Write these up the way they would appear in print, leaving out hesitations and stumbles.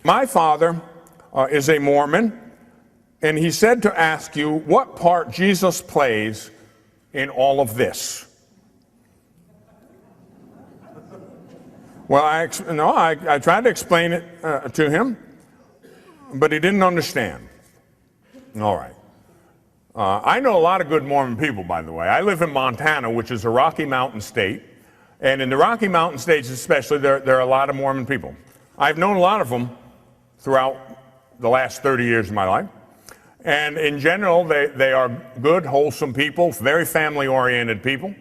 My father is a Mormon, and he said to ask you what part Jesus plays in all of this. Well, I tried to explain it to him, but he didn't understand. All right. I know a lot of good Mormon people, by the way. I live in Montana, which is a Rocky Mountain state, and in the Rocky Mountain states especially, there are a lot of Mormon people. I've known a lot of them throughout the last 30 years of my life. And in general, they are good, wholesome people, very family-oriented people.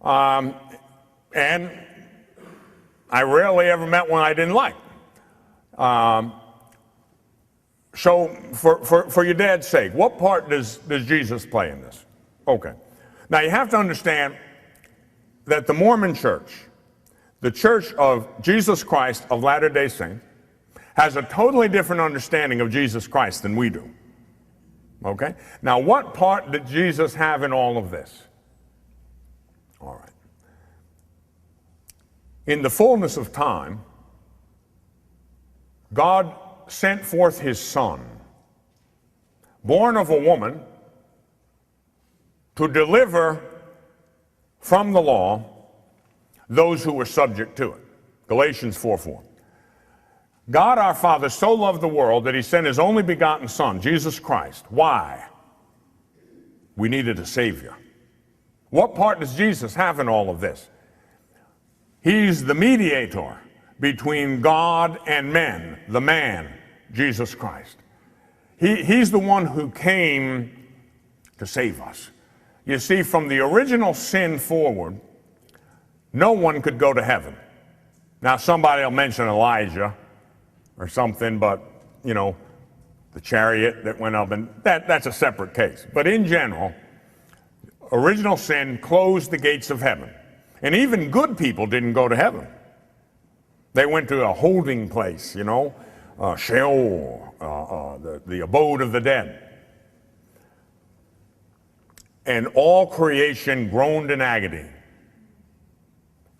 And I rarely ever met one I didn't like. So for your dad's sake, what part does Jesus play in this? Okay. Now you have to understand that the Mormon Church, the Church of Jesus Christ of Latter-day Saints, has a totally different understanding of Jesus Christ than we do. Okay? Now, what part did Jesus have in all of this? All right. In the fullness of time, God sent forth his Son, born of a woman, to deliver from the law those who were subject to it. Galatians 4:4. God our Father so loved the world that he sent his only begotten Son, Jesus Christ. Why? We needed a Savior. What part does Jesus have in all of this? He's the mediator between God and men, the man, Jesus Christ. He's the one who came to save us. You see, from the original sin forward, no one could go to heaven. Now, somebody will mention Elijah or something, but, you know, the chariot that went up, and that's a separate case. But in general, original sin closed the gates of heaven. And even good people didn't go to heaven. They went to a holding place, you know, Sheol, the abode of the dead. And all creation groaned in agony,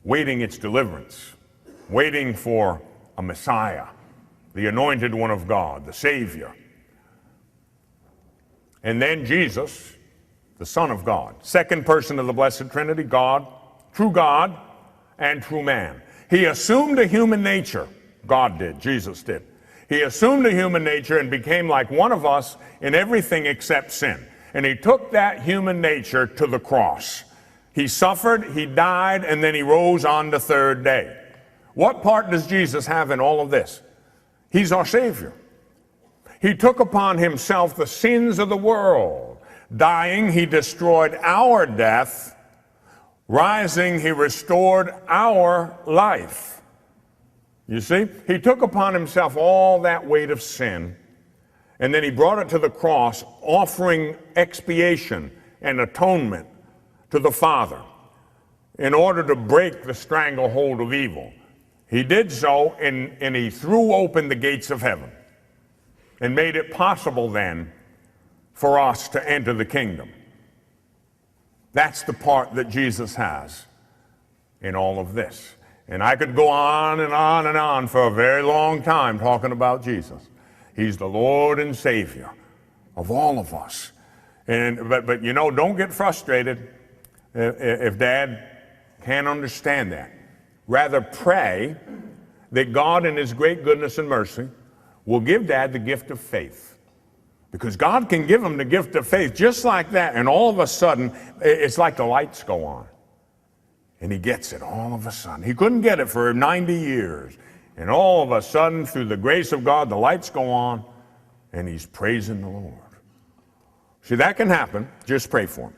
waiting its deliverance, waiting for a Messiah, the anointed one of God, the Savior. And then Jesus, the Son of God, second person of the Blessed Trinity, God and true man. He assumed a human nature. God did, Jesus did. He assumed a human nature and became like one of us in everything except sin. And he took that human nature to the cross. He suffered, he died, and then he rose on the third day. What part does Jesus have in all of this? He's our Savior. He took upon himself the sins of the world. Dying, he destroyed our death. Rising, he restored our life. You see, he took upon himself all that weight of sin, and then he brought it to the cross, offering expiation and atonement to the Father in order to break the stranglehold of evil. He did so, and he threw open the gates of heaven and made it possible then for us to enter the kingdom. That's the part that Jesus has in all of this. And I could go on and on and on for a very long time talking about Jesus. He's the Lord and Savior of all of us. But you know, don't get frustrated if Dad can't understand that. Rather pray that God in his great goodness and mercy will give Dad the gift of faith. Because God can give him the gift of faith just like that, and all of a sudden, it's like the lights go on. And he gets it all of a sudden. He couldn't get it for 90 years. And all of a sudden, through the grace of God, the lights go on, and he's praising the Lord. See, that can happen. Just pray for him.